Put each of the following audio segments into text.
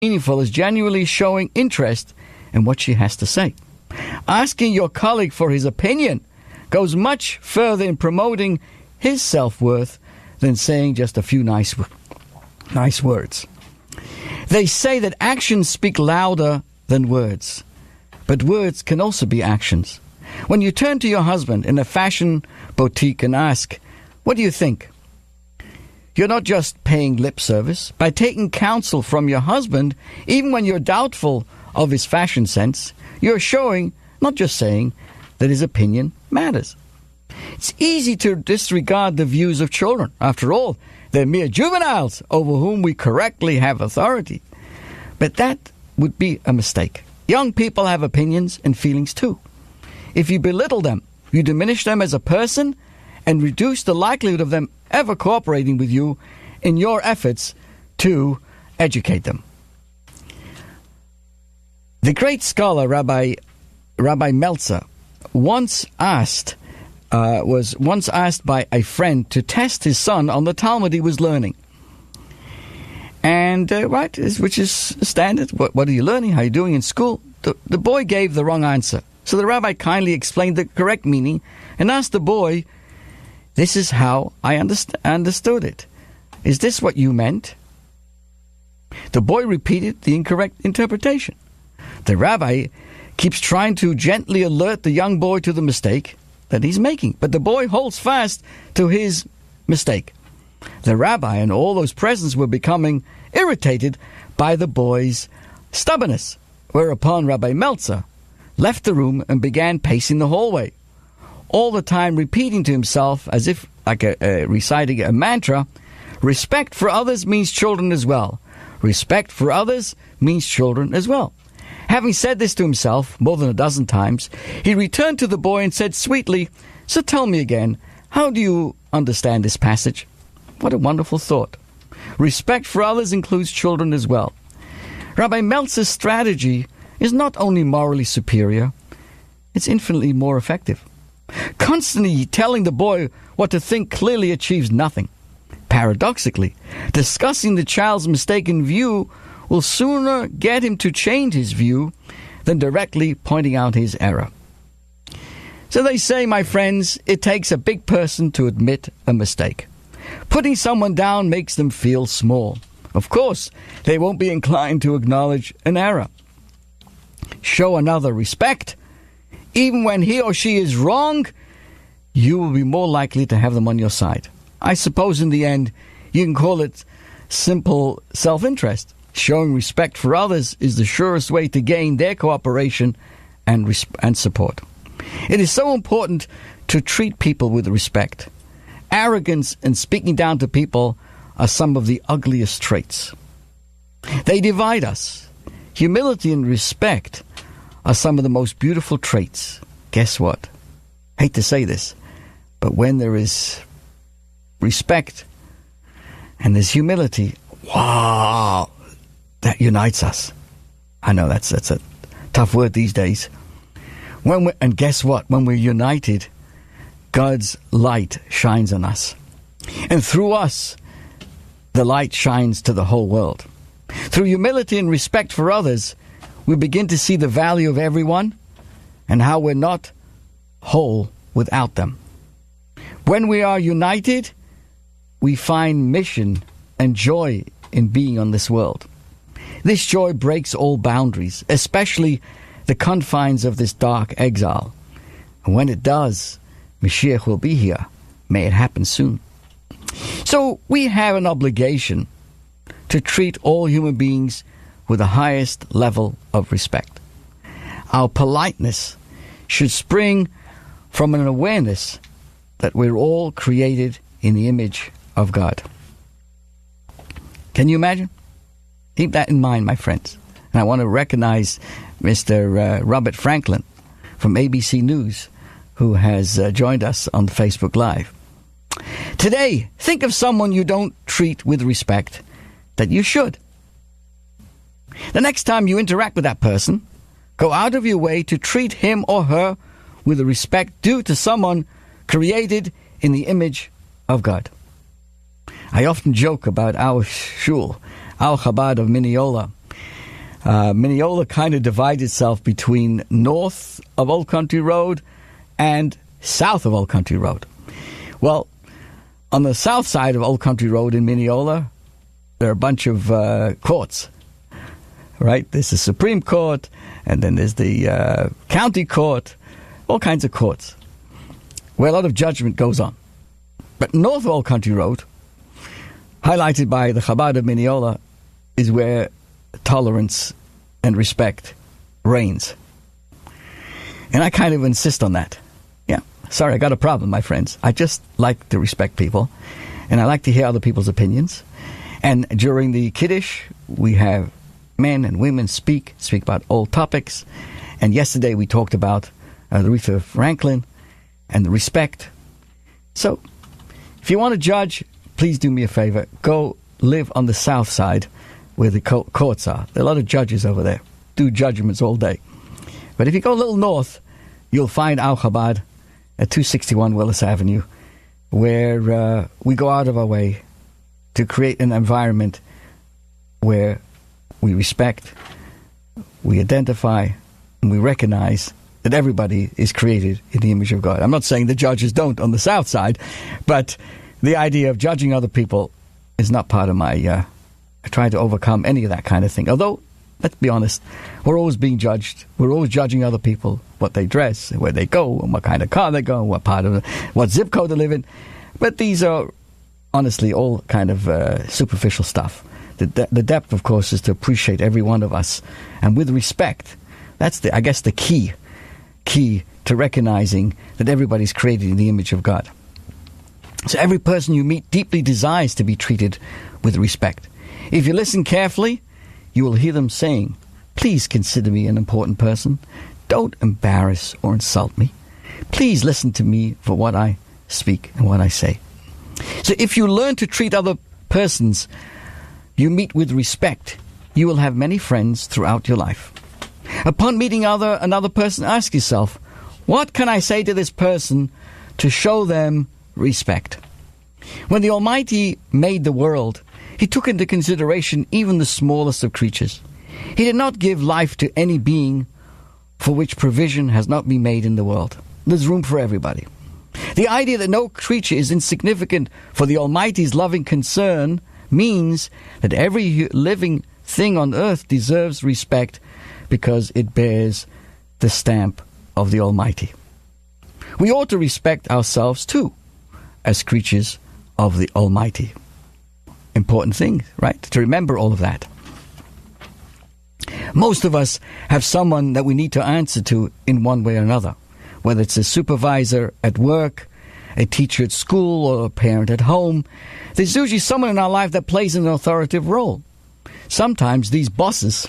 meaningful as genuinely showing interest in what she has to say. Asking your colleague for his opinion goes much further in promoting his self-worth than saying just a few nice words. They say that actions speak louder than words, but words can also be actions. When you turn to your husband in a fashion boutique and ask, "What do you think?" you're not just paying lip service. By taking counsel from your husband, even when you're doubtful of his fashion sense, you're showing, not just saying, that his opinion matters. It's easy to disregard the views of children. After all, they're mere juveniles over whom we correctly have authority. But that would be a mistake. Young people have opinions and feelings too. If you belittle them, you diminish them as a person and reduce the likelihood of them ever cooperating with you in your efforts to educate them. The great scholar Rabbi Meltzer was once asked by a friend to test his son on the Talmud he was learning. And which is standard. What are you learning? How are you doing in school? The boy gave the wrong answer. So the rabbi kindly explained the correct meaning and asked the boy, "This is how I understood it. Is this what you meant?" The boy repeated the incorrect interpretation. The rabbi keeps trying to gently alert the young boy to the mistake that he's making, but the boy holds fast to his mistake. The rabbi and all those present were becoming irritated by the boy's stubbornness, whereupon Rabbi Meltzer left the room and began pacing the hallway, all the time repeating to himself, as if like reciting a mantra, "Respect for others means children as well. Respect for others means children as well." Having said this to himself more than a dozen times, he returned to the boy and said sweetly, "So tell me again, how do you understand this passage?" What a wonderful thought. Respect for others includes children as well. Rabbi Meltzer's strategy is not only morally superior, it's infinitely more effective. Constantly telling the boy what to think clearly achieves nothing. Paradoxically, discussing the child's mistaken view will sooner get him to change his view than directly pointing out his error. So they say, my friends, it takes a big person to admit a mistake. Putting someone down makes them feel small. Of course, they won't be inclined to acknowledge an error. Show another respect. Even when he or she is wrong, you will be more likely to have them on your side. I suppose in the end, you can call it simple self-interest. Showing respect for others is the surest way to gain their cooperation and support. It is so important to treat people with respect. Arrogance and speaking down to people are some of the ugliest traits. They divide us. Humility and respect are some of the most beautiful traits. Guess what? Hate to say this, but when there is respect and there's humility, wow, that unites us. I know that's a tough word these days. And guess what? When we're united, God's light shines on us. And through us, the light shines to the whole world. Through humility and respect for others, we begin to see the value of everyone and how we're not whole without them. When we are united, we find mission and joy in being on this world. This joy breaks all boundaries, especially the confines of this dark exile. And when it does, Mashiach will be here. May it happen soon. So we have an obligation to treat all human beings with the highest level of respect. Our politeness should spring from an awareness that we're all created in the image of God. Can you imagine? Keep that in mind, my friends. And I want to recognize Mr. Robert Franklin from ABC News, who has joined us on Facebook Live. Today, think of someone you don't treat with respect that you should. The next time you interact with that person, go out of your way to treat him or her with the respect due to someone created in the image of God. I often joke about our shul, Al Chabad of Mineola, Mineola kind of divides itself between north of Old Country Road and south of Old Country Road. Well, on the south side of Old Country Road in Mineola, there are a bunch of courts, right? There's the Supreme Court, and then there's the County Court, all kinds of courts, where a lot of judgment goes on. But north of Old Country Road, highlighted by the Chabad of Mineola, is where tolerance and respect reigns. And I kind of insist on that. Yeah, sorry, I got a problem, my friends. I just like to respect people, and I like to hear other people's opinions. And during the Kiddush, we have men and women speak about all topics. And yesterday we talked about the Aretha Franklin and the respect. So, if you want to judge, please do me a favor. Go live on the south side where the courts are. There are a lot of judges over there. Do judgments all day. But if you go a little north, you'll find our Chabad at 261 Willis Avenue, where we go out of our way to create an environment where we respect, we identify, and we recognize that everybody is created in the image of God. I'm not saying the judges don't on the south side, but the idea of judging other people is not part of my trying to overcome any of that kind of thing. Although, let's be honest, we're always being judged. We're always judging other people, what they dress, where they go, and what kind of car they go, what zip code they live in. But these are honestly all kind of superficial stuff. The depth, of course, is to appreciate every one of us, and with respect. That's I guess the key to recognizing that everybody's created in the image of God. So every person you meet deeply desires to be treated with respect. If you listen carefully, you will hear them saying, "Please consider me an important person. Don't embarrass or insult me. Please listen to me for what I speak and what I say." So if you learn to treat other persons you meet with respect, you will have many friends throughout your life. Upon meeting another person, ask yourself, what can I say to this person to show them respect? When the Almighty made the world, He took into consideration even the smallest of creatures. He did not give life to any being for which provision has not been made in the world. There's room for everybody. The idea that no creature is insignificant for the Almighty's loving concern means that every living thing on earth deserves respect because it bears the stamp of the Almighty. We ought to respect ourselves too, as creatures of the Almighty. Important thing, right? To remember all of that. Most of us have someone that we need to answer to in one way or another, whether it's a supervisor at work, a teacher at school, or a parent at home. There's usually someone in our life that plays an authoritative role. Sometimes these bosses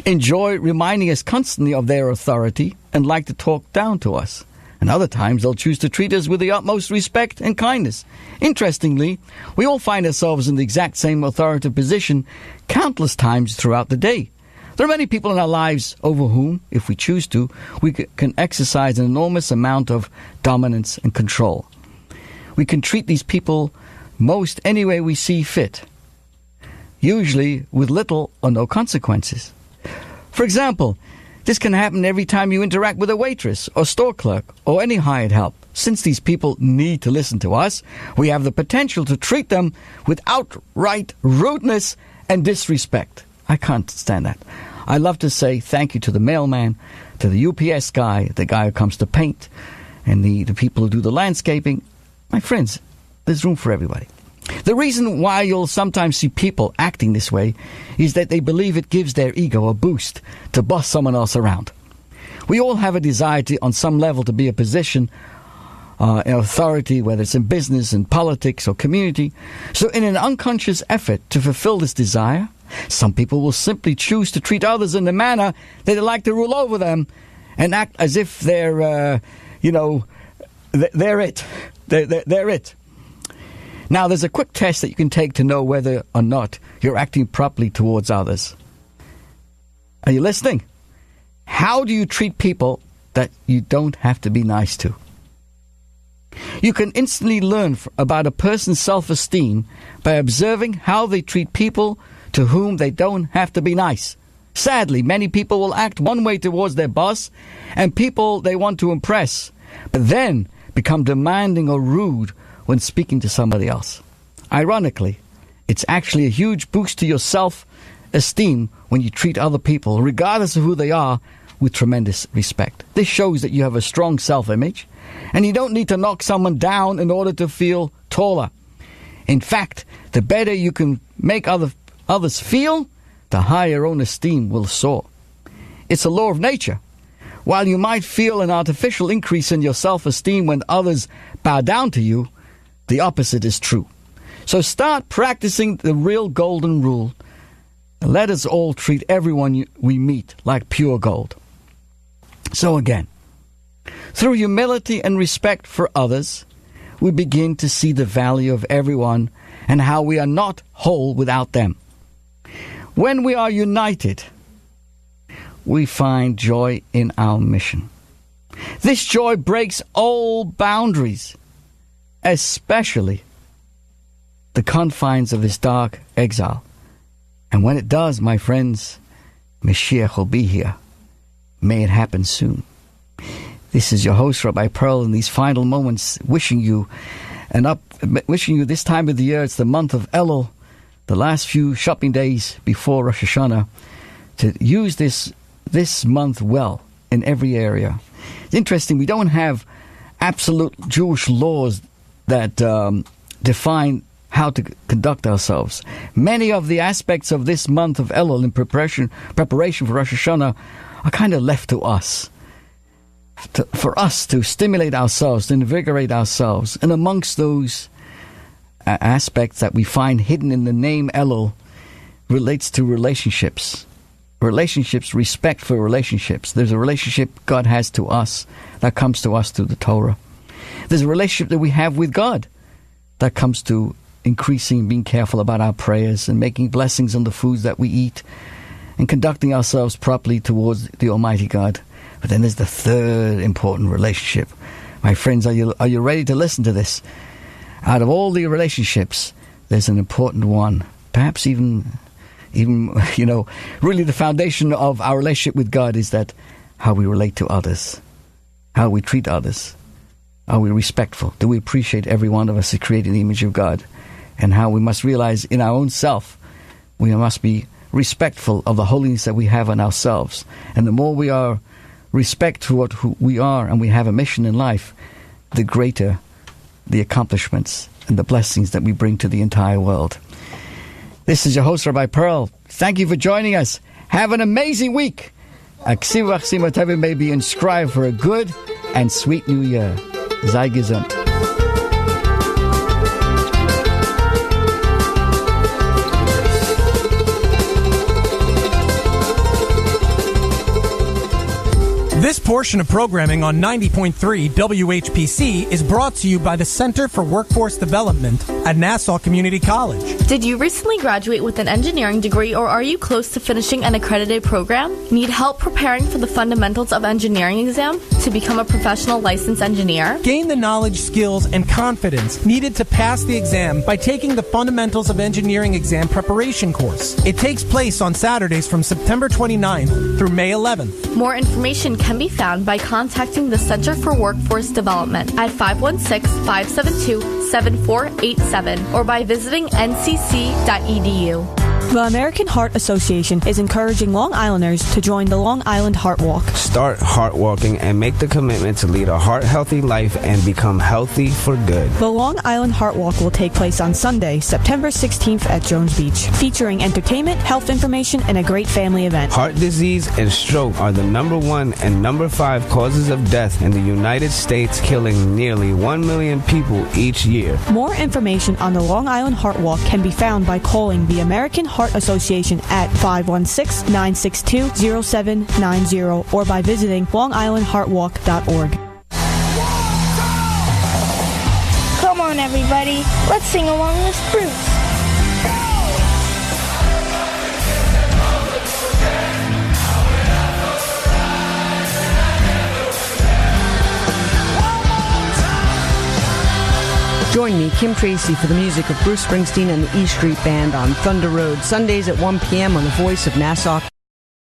enjoy reminding us constantly of their authority and like to talk down to us. And other times they'll choose to treat us with the utmost respect and kindness. Interestingly, we all find ourselves in the exact same authoritative position countless times throughout the day. There are many people in our lives over whom, if we choose to, we can exercise an enormous amount of dominance and control. We can treat these people most any way we see fit, usually with little or no consequences. For example, this can happen every time you interact with a waitress or store clerk or any hired help. Since these people need to listen to us, we have the potential to treat them with outright rudeness and disrespect. I can't stand that. I love to say thank you to the mailman, to the UPS guy, the guy who comes to paint, and the people who do the landscaping. My friends, there's room for everybody. The reason why you'll sometimes see people acting this way is that they believe it gives their ego a boost to boss someone else around. We all have a desire to, on some level, to be a position in authority, whether it's in business, in politics, or community. So in an unconscious effort to fulfill this desire, some people will simply choose to treat others in a manner that they like to rule over them and act as if they're it. They're it. Now, there's a quick test that you can take to know whether or not you're acting properly towards others. Are you listening? How do you treat people that you don't have to be nice to? You can instantly learn about a person's self-esteem by observing how they treat people to whom they don't have to be nice. Sadly, many people will act one way towards their boss and people they want to impress, but then become demanding or rude when speaking to somebody else. Ironically, it's actually a huge boost to your self-esteem when you treat other people, regardless of who they are, with tremendous respect. This shows that you have a strong self-image, and you don't need to knock someone down in order to feel taller. In fact, the better you can make others feel, the higher your own esteem will soar. It's a law of nature. While you might feel an artificial increase in your self-esteem when others bow down to you, the opposite is true. So start practicing the real golden rule. Let us all treat everyone we meet like pure gold. So again, through humility and respect for others, we begin to see the value of everyone and how we are not whole without them. When we are united, we find joy in our mission. This joy breaks all boundaries, especially the confines of this dark exile. And when it does, my friends, Mashiach will be here. May it happen soon. This is your host, Rabbi Pearl, in these final moments, wishing you this time of the year. It's the month of Elul, the last few shopping days before Rosh Hashanah, to use this month well in every area. It's interesting, we don't have absolute Jewish laws that define how to conduct ourselves. Many of the aspects of this month of Elul in preparation for Rosh Hashanah are kind of left to us. For us to stimulate ourselves, to invigorate ourselves. And amongst those aspects that we find hidden in the name Elul relates to relationships. Relationships, respect for relationships. There's a relationship God has to us that comes to us through the Torah. There's a relationship that we have with God that comes to increasing, being careful about our prayers and making blessings on the foods that we eat and conducting ourselves properly towards the Almighty God. But then there's the third important relationship. My friends, are you ready to listen to this? Out of all the relationships, there's an important one. Perhaps even really the foundation of our relationship with God is that how we relate to others, how we treat others. Are we respectful? Do we appreciate every one of us is created in the image of God? And how we must realize in our own self, we must be respectful of the holiness that we have in ourselves. And the more we are respect to who we are and we have a mission in life, the greater the accomplishments and the blessings that we bring to the entire world. This is your host, Rabbi Pearl. Thank you for joining us. Have an amazing week. Aksiv Achsim Atavim may be inscribed for a good and sweet new year. Sei gesund. This portion of programming on 90.3 WHPC is brought to you by the Center for Workforce Development at Nassau Community College. Did you recently graduate with an engineering degree, or are you close to finishing an accredited program? Need help preparing for the fundamentals of engineering exam to become a professional licensed engineer? Gain the knowledge, skills, and confidence needed to pass the exam by taking the Fundamentals of Engineering exam preparation course. It takes place on Saturdays from September 29th through May 11th. More information can be found by contacting the Center for Workforce Development at 516-572-7487 or by visiting ncc.edu. The American Heart Association is encouraging Long Islanders to join the Long Island Heart Walk. Start heart walking and make the commitment to lead a heart-healthy life and become healthy for good. The Long Island Heart Walk will take place on Sunday, September 16th at Jones Beach, featuring entertainment, health information, and a great family event. Heart disease and stroke are the #1 and #5 causes of death in the United States, killing nearly 1 million people each year. More information on the Long Island Heart Walk can be found by calling the American Heart Association at 516-962-0790 or by visiting longislandheartwalk.org. Come on, everybody. Let's sing along with Bruce. Join me, Kim Tracy, for the music of Bruce Springsteen and the E Street Band on Thunder Road, Sundays at 1 p.m. on the Voice of Nassau.